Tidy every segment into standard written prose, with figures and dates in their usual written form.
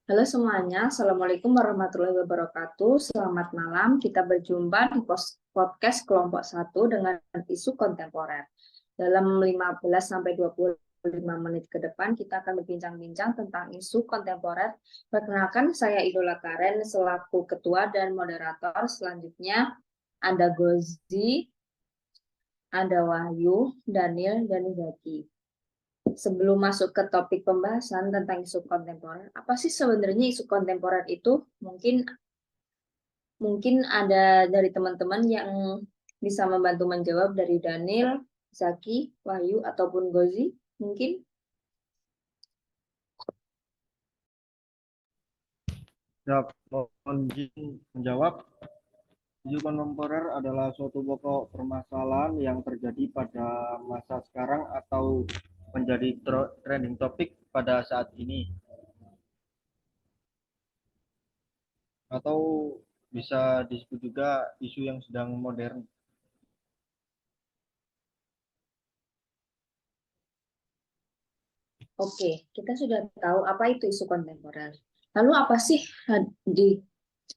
Halo semuanya, Assalamualaikum warahmatullahi wabarakatuh. Selamat malam, kita berjumpa di podcast kelompok satu dengan isu kontemporer. Dalam 15-25 menit ke depan, kita akan berbincang-bincang tentang isu kontemporer. Perkenalkan, saya Idola Karen selaku ketua dan moderator. Selanjutnya, ada Gozi, ada Wahyu, Daniel, dan Zaki. Sebelum masuk ke topik pembahasan tentang isu kontemporer, apa sih sebenarnya isu kontemporer itu? Mungkin mungkin ada dari teman-teman yang bisa membantu menjawab dari Daniel, Zaki, Wahyu, ataupun Gozi, mungkin. Ya, mohon izin menjawab. Isu kontemporer adalah suatu pokok permasalahan yang terjadi pada masa sekarang atau menjadi trending topik pada saat ini, atau bisa disebut juga isu yang sedang modern. Oke, kita sudah tahu apa itu isu kontemporer. Lalu apa sih di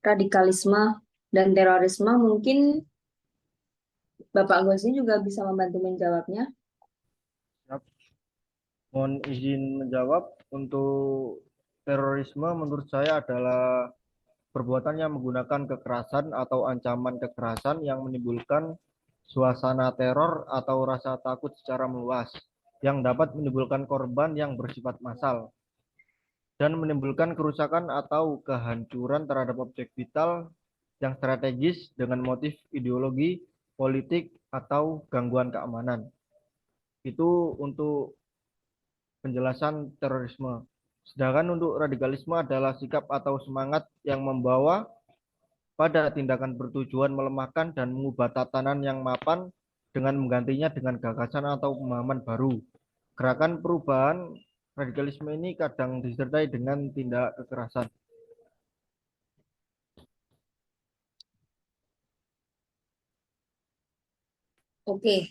radikalisme dan terorisme? Mungkin Bapak Gozi juga bisa membantu menjawabnya. Ya, mohon izin menjawab. Untuk terorisme menurut saya adalah perbuatan yang menggunakan kekerasan atau ancaman kekerasan yang menimbulkan suasana teror atau rasa takut secara meluas, yang dapat menimbulkan korban yang bersifat massal dan menimbulkan kerusakan atau kehancuran terhadap objek vital yang strategis dengan motif ideologi, politik, atau gangguan keamanan. Itu untuk penjelasan terorisme. Sedangkan untuk radikalisme adalah sikap atau semangat yang membawa pada tindakan bertujuan melemahkan dan mengubah tatanan yang mapan dengan menggantinya dengan gagasan atau pemahaman baru. Gerakan perubahan radikalisme ini kadang disertai dengan tindak kekerasan. Oke,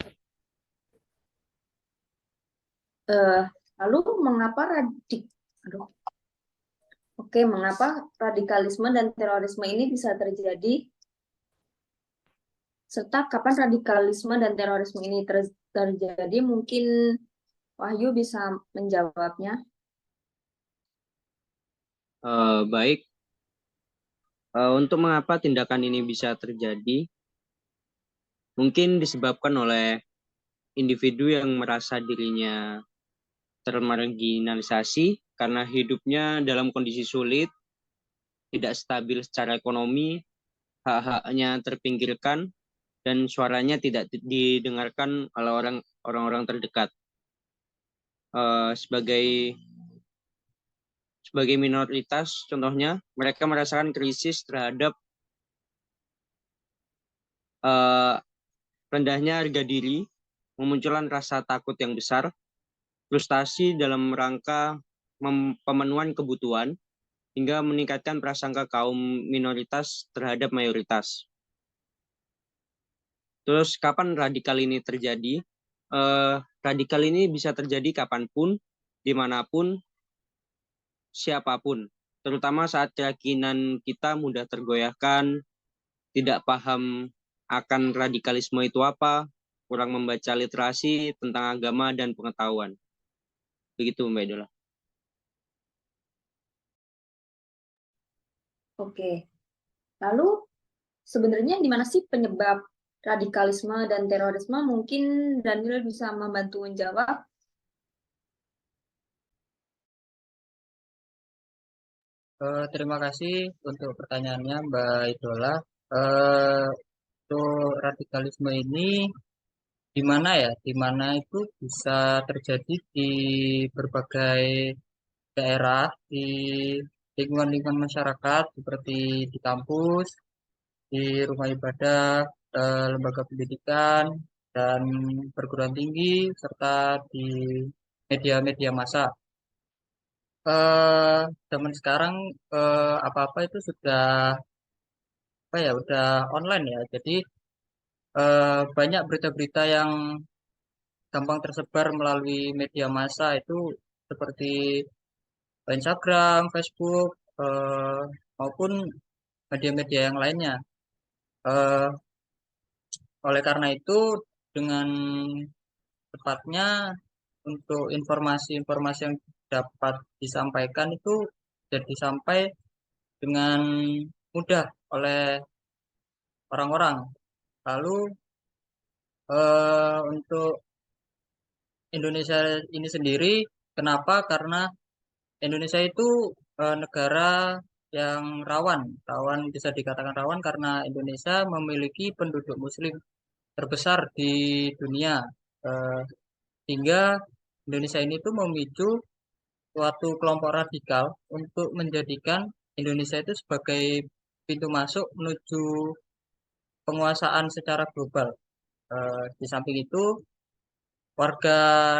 eh, lalu mengapa Aduh. Oke, mengapa radikalisme dan terorisme ini bisa terjadi? Serta kapan radikalisme dan terorisme ini terjadi? Mungkin Wahyu bisa menjawabnya. Baik, untuk mengapa tindakan ini bisa terjadi, mungkin disebabkan oleh individu yang merasa dirinya termarginalisasi karena hidupnya dalam kondisi sulit, tidak stabil secara ekonomi, hak-haknya terpinggirkan, dan suaranya tidak didengarkan oleh orang-orang terdekat. Sebagai minoritas, contohnya, mereka merasakan krisis terhadap uh, rendahnya harga diri, memunculkan rasa takut yang besar, frustasi dalam rangka pemenuhan kebutuhan, hingga meningkatkan prasangka kaum minoritas terhadap mayoritas. Terus kapan radikal ini terjadi? Radikal ini bisa terjadi kapanpun, dimanapun, siapapun. Terutama saat keyakinan kita mudah tergoyahkan, tidak paham akan radikalisme itu apa, kurang membaca literasi tentang agama dan pengetahuan. Begitu Mbak Idola. Oke, lalu sebenarnya di mana sih penyebab radikalisme dan terorisme? Mungkin Daniel bisa membantu menjawab. Terima kasih untuk pertanyaannya Mbak Idola. Eh, untuk radikalisme ini di mana ya? Di mana itu bisa terjadi di berbagai daerah, di lingkungan-lingkungan masyarakat seperti di kampus, di rumah ibadah, lembaga pendidikan, dan perguruan tinggi, serta di media-media massa. eh Zaman sekarang apa-apa itu sudah apa ya udah online ya. Jadi banyak berita-berita yang gampang tersebar melalui media massa itu seperti Instagram, Facebook. eh, maupun media-media yang lainnya. Eh, oleh karena itu, dengan tepatnya untuk informasi-informasi yang dapat disampaikan itu jadi sampai dengan mudah oleh orang-orang. Lalu untuk Indonesia ini sendiri, kenapa? Karena Indonesia itu negara yang rawan bisa dikatakan rawan karena Indonesia memiliki penduduk Muslim terbesar di dunia, eh, hingga Indonesia ini tuh memicu suatu kelompok radikal untuk menjadikan Indonesia itu sebagai pintu masuk menuju penguasaan secara global. Di samping itu, warga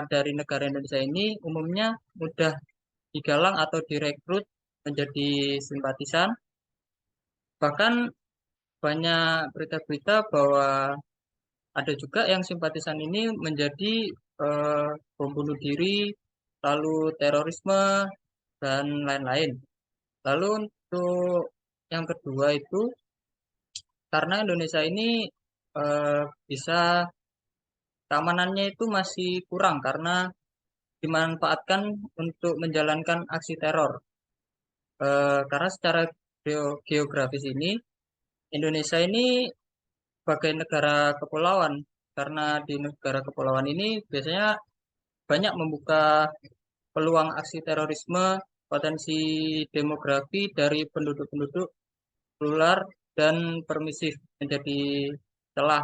dari negara Indonesia ini umumnya mudah digalang atau direkrut menjadi simpatisan. Bahkan banyak berita-berita bahwa ada juga yang simpatisan ini menjadi bom bunuh diri, lalu terorisme, dan lain-lain. Lalu untuk yang kedua itu, karena Indonesia ini bisa keamanannya itu masih kurang karena dimanfaatkan untuk menjalankan aksi teror. Karena secara geografis ini Indonesia ini sebagai negara kepulauan. Karena di negara kepulauan ini biasanya banyak membuka peluang aksi terorisme, potensi demografi dari penduduk-penduduk plural dan permisif menjadi celah,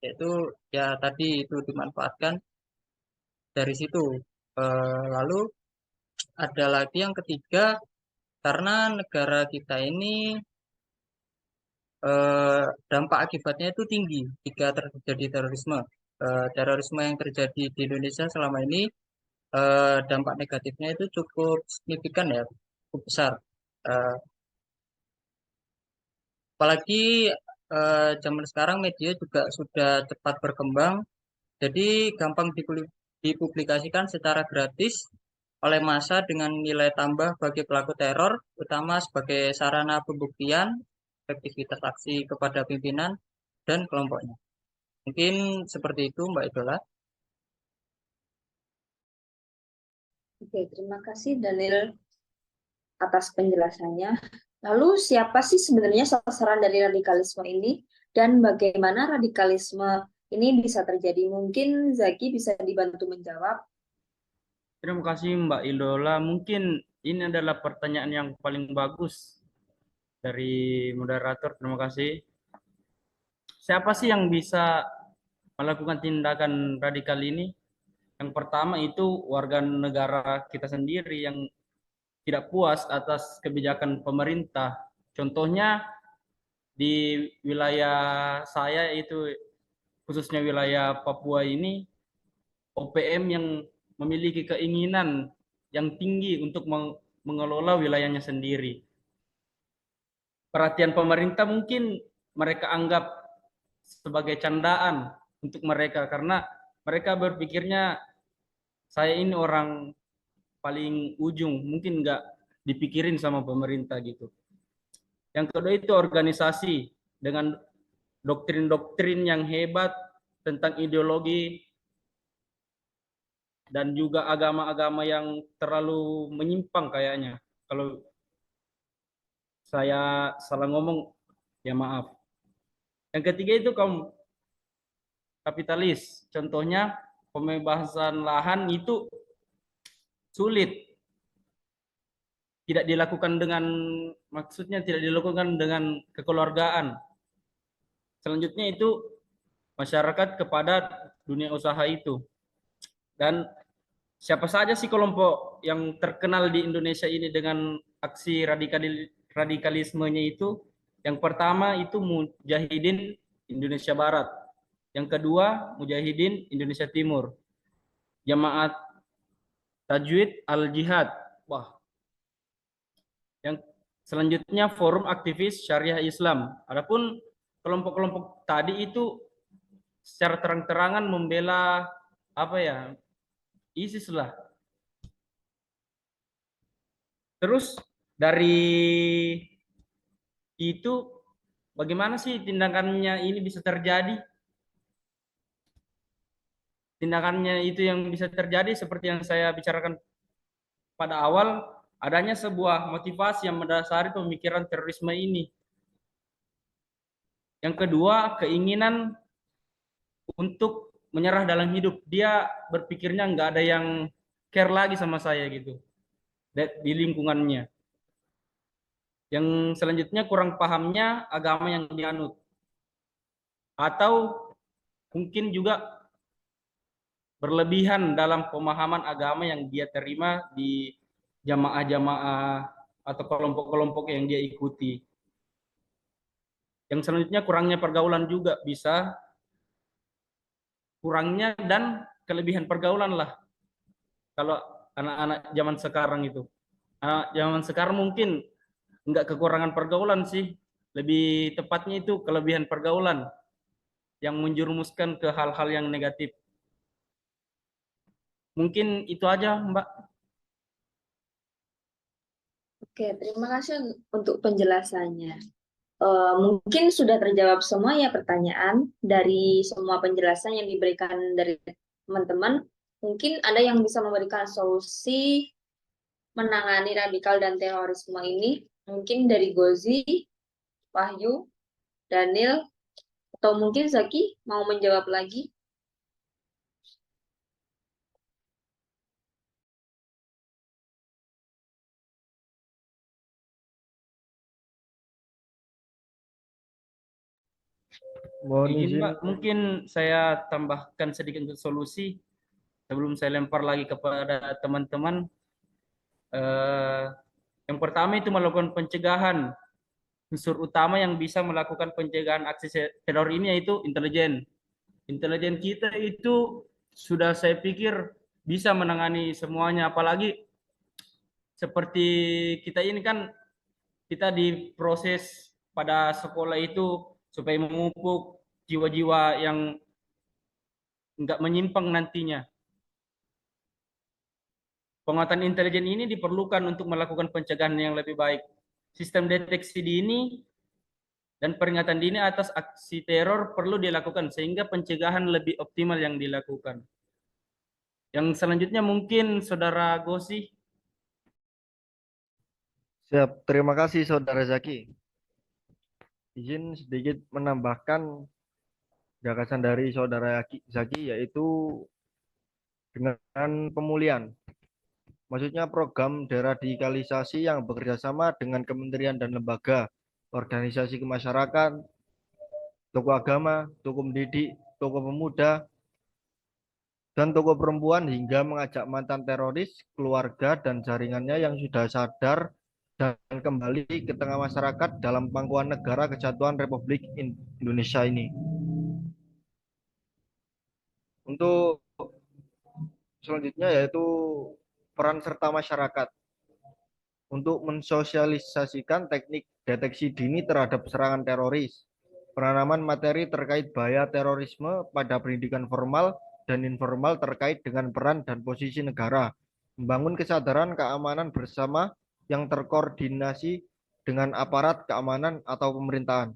yaitu ya tadi itu dimanfaatkan dari situ. Lalu ada lagi yang ketiga, karena negara kita ini dampak akibatnya itu tinggi jika terjadi terorisme. Terorisme yang terjadi di Indonesia selama ini dampak negatifnya itu cukup signifikan ya, cukup besar. Eh, apalagi zaman sekarang media juga sudah cepat berkembang, jadi gampang dipublikasikan secara gratis oleh massa dengan nilai tambah bagi pelaku teror, utama sebagai sarana pembuktian efektivitas aksi kepada pimpinan dan kelompoknya. Mungkin seperti itu, Mbak Idola. Oke, terima kasih Daniel atas penjelasannya. Lalu siapa sih sebenarnya sasaran dari radikalisme ini dan bagaimana radikalisme ini bisa terjadi? Mungkin Zaki bisa dibantu menjawab. Terima kasih Mbak Idola. Mungkin ini adalah pertanyaan yang paling bagus dari moderator. Terima kasih. Siapa sih yang bisa melakukan tindakan radikal ini? Yang pertama itu warga negara kita sendiri yang tidak puas atas kebijakan pemerintah. Contohnya di wilayah saya itu khususnya wilayah Papua ini OPM yang memiliki keinginan yang tinggi untuk mengelola wilayahnya sendiri. Perhatian pemerintah mungkin mereka anggap sebagai candaan untuk mereka karena mereka berpikirnya saya ini orang paling ujung, mungkin nggak dipikirin sama pemerintah gitu. Yang kedua itu organisasi dengan doktrin-doktrin yang hebat tentang ideologi dan juga agama-agama yang terlalu menyimpang kayaknya. Kalau saya salah ngomong, ya maaf. Yang ketiga itu kaum kapitalis. Contohnya pembebasan lahan itu sulit. Tidak dilakukan dengan, maksudnya tidak dilakukan dengan kekeluargaan. Selanjutnya itu masyarakat kepada dunia usaha itu. Dan siapa saja sih kelompok yang terkenal di Indonesia ini dengan aksi radikalismenya itu? Yang pertama itu Mujahidin Indonesia Barat. Yang kedua Mujahidin Indonesia Timur. Jamaat Tajwid Al-Jihad. Wah. Yang selanjutnya Forum Aktivis Syariah Islam. Adapun kelompok-kelompok tadi itu secara terang-terangan membela apa ya? ISIS lah. Terus dari itu bagaimana sih tindakannya ini bisa terjadi? Tindakannya itu yang bisa terjadi seperti yang saya bicarakan pada awal, adanya sebuah motivasi yang mendasari pemikiran terorisme ini. Yang kedua, keinginan untuk menyerah dalam hidup. Dia berpikirnya nggak ada yang care lagi sama saya gitu di lingkungannya. Yang selanjutnya kurang pahamnya agama yang dianut. Atau mungkin juga berlebihan dalam pemahaman agama yang dia terima di jamaah-jamaah atau kelompok-kelompok yang dia ikuti. Yang selanjutnya kurangnya pergaulan juga bisa, kurangnya dan kelebihan pergaulan lah. Kalau anak-anak zaman sekarang itu. Anak zaman sekarang mungkin nggak kekurangan pergaulan sih. Lebih tepatnya itu kelebihan pergaulan yang menjerumuskan ke hal-hal yang negatif. Mungkin itu aja, Mbak. Oke, terima kasih untuk penjelasannya. Mungkin sudah terjawab semua ya pertanyaan dari semua penjelasan yang diberikan dari teman-teman. Mungkin ada yang bisa memberikan solusi menangani radikal dan terorisme ini. Mungkin dari Gozi, Wahyu, Daniel, atau mungkin Zaki mau menjawab lagi. Mohon Izin, izin, Mbak, mungkin saya tambahkan sedikit untuk solusi sebelum saya lempar lagi kepada teman-teman. Eh, yang pertama itu melakukan pencegahan. Unsur utama yang bisa melakukan pencegahan aksi teror ini yaitu intelijen. Intelijen kita itu sudah saya pikir bisa menangani semuanya, apalagi seperti kita ini kan kita diproses pada sekolah itu supaya memupuk jiwa-jiwa yang nggak menyimpang nantinya. Penguatan intelijen ini diperlukan untuk melakukan pencegahan yang lebih baik. Sistem deteksi dini dan peringatan dini atas aksi teror perlu dilakukan sehingga pencegahan lebih optimal yang dilakukan. Yang selanjutnya mungkin Saudara Gosi. siap. Terima kasih Saudara Zaki. Izin sedikit menambahkan gagasan dari Saudara Zaki yaitu dengan pemulihan. Maksudnya program deradikalisasi yang bekerja sama dengan kementerian dan lembaga, organisasi kemasyarakatan, tokoh agama, tokoh mendidik, tokoh pemuda, dan tokoh perempuan hingga mengajak mantan teroris, keluarga, dan jaringannya yang sudah sadar dan kembali ke tengah masyarakat dalam pangkuan negara kesatuan Republik Indonesia ini. Untuk selanjutnya yaitu peran serta masyarakat untuk mensosialisasikan teknik deteksi dini terhadap serangan teroris, penanaman materi terkait bahaya terorisme pada pendidikan formal dan informal terkait dengan peran dan posisi negara, membangun kesadaran keamanan bersama yang terkoordinasi dengan aparat keamanan atau pemerintahan.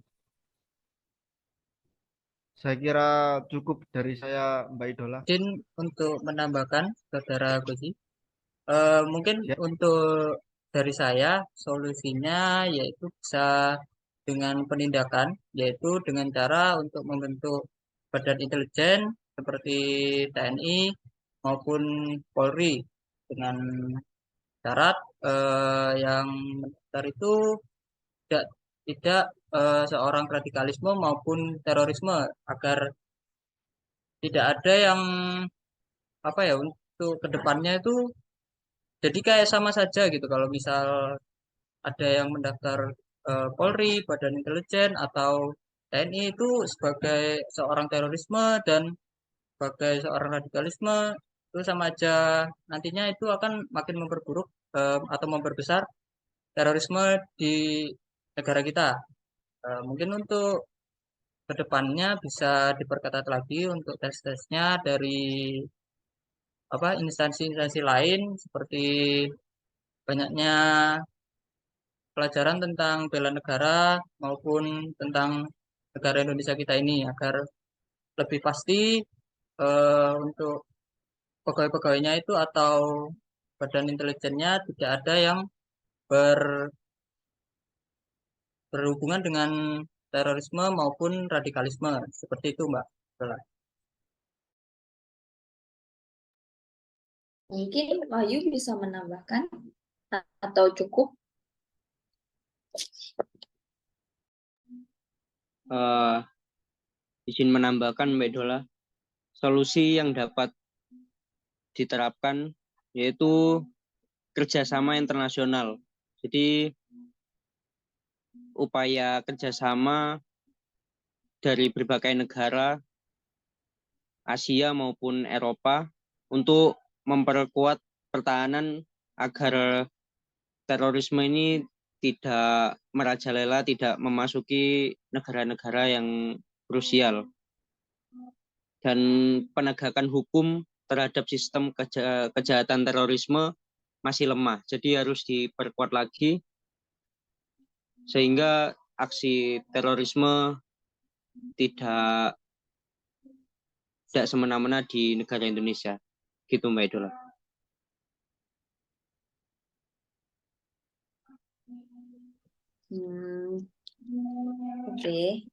Saya kira cukup dari saya, Mbak Idola. Mungkin untuk menambahkan, Saudara Gozi, mungkin Ya. untuk dari saya solusinya yaitu bisa dengan penindakan, yaitu dengan cara untuk membentuk badan intelijen seperti TNI maupun Polri dengan syarat yang mendasar itu tidak tidak seorang radikalisme maupun terorisme agar tidak ada yang apa ya untuk kedepannya itu jadi kayak sama saja gitu kalau misal ada yang mendaftar Polri, Badan Intelijen atau TNI itu sebagai seorang terorisme dan sebagai seorang radikalisme itu sama aja nantinya itu akan makin memperburuk atau memperbesar terorisme di negara kita. Mungkin untuk kedepannya bisa diperketat lagi untuk tes-tesnya dari apa instansi-instansi lain seperti banyaknya pelajaran tentang bela negara maupun tentang negara Indonesia kita ini agar lebih pasti untuk pegawai-pegawainya itu atau badan intelijennya tidak ada yang berhubungan dengan terorisme maupun radikalisme. Seperti itu, Mbak. Mungkin Wahyu bisa menambahkan atau cukup? Izin menambahkan Mbak Idola, solusi yang dapat diterapkan yaitu kerjasama internasional. Jadi upaya kerjasama dari berbagai negara Asia maupun Eropa untuk memperkuat pertahanan agar terorisme ini tidak merajalela, tidak memasuki negara-negara yang krusial. Dan penegakan hukum terhadap sistem kejahatan terorisme masih lemah. Jadi harus diperkuat lagi sehingga aksi terorisme tidak semena-mena di negara Indonesia. Gitu Mbak Idola. Oke.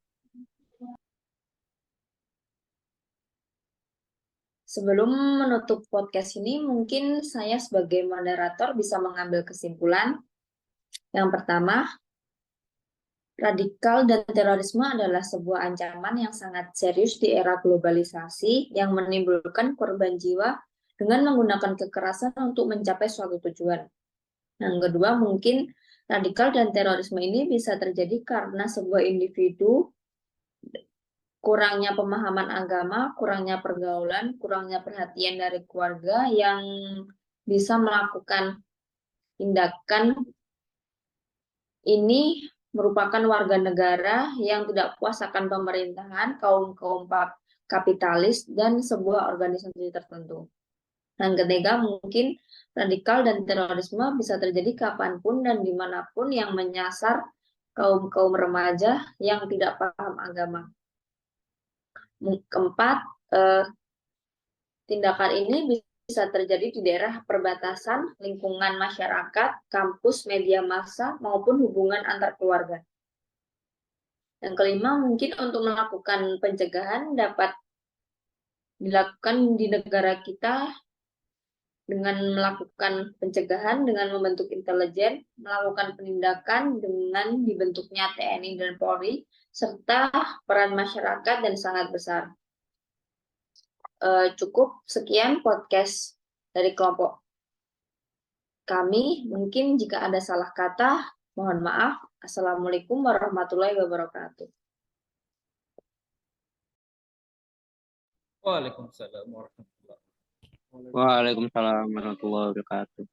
Sebelum menutup podcast ini, mungkin saya sebagai moderator bisa mengambil kesimpulan. Yang pertama, radikal dan terorisme adalah sebuah ancaman yang sangat serius di era globalisasi yang menimbulkan korban jiwa dengan menggunakan kekerasan untuk mencapai suatu tujuan. Yang kedua, mungkin radikal dan terorisme ini bisa terjadi karena sebuah individu kurangnya pemahaman agama, kurangnya pergaulan, kurangnya perhatian dari keluarga yang bisa melakukan tindakan ini merupakan warga negara yang tidak puas akan pemerintahan, kaum-kaum kapitalis, dan sebuah organisasi tertentu. Dan ketiga, mungkin radikal dan terorisme bisa terjadi kapanpun dan dimanapun yang menyasar kaum-kaum remaja yang tidak paham agama. Keempat, tindakan ini bisa terjadi di daerah perbatasan, lingkungan masyarakat, kampus, media massa, maupun hubungan antar keluarga. Yang kelima, mungkin untuk melakukan pencegahan dapat dilakukan di negara kita dengan melakukan pencegahan dengan membentuk intelijen, melakukan penindakan dengan dibentuknya TNI dan Polri, serta peran masyarakat dan sangat besar. Cukup sekian podcast dari kelompok kami. Mungkin jika ada salah kata, mohon maaf. Assalamualaikum warahmatullahi wabarakatuh. Waalaikumsalam warahmatullahi wabarakatuh. Waalaikumsalam warahmatullahi wabarakatuh.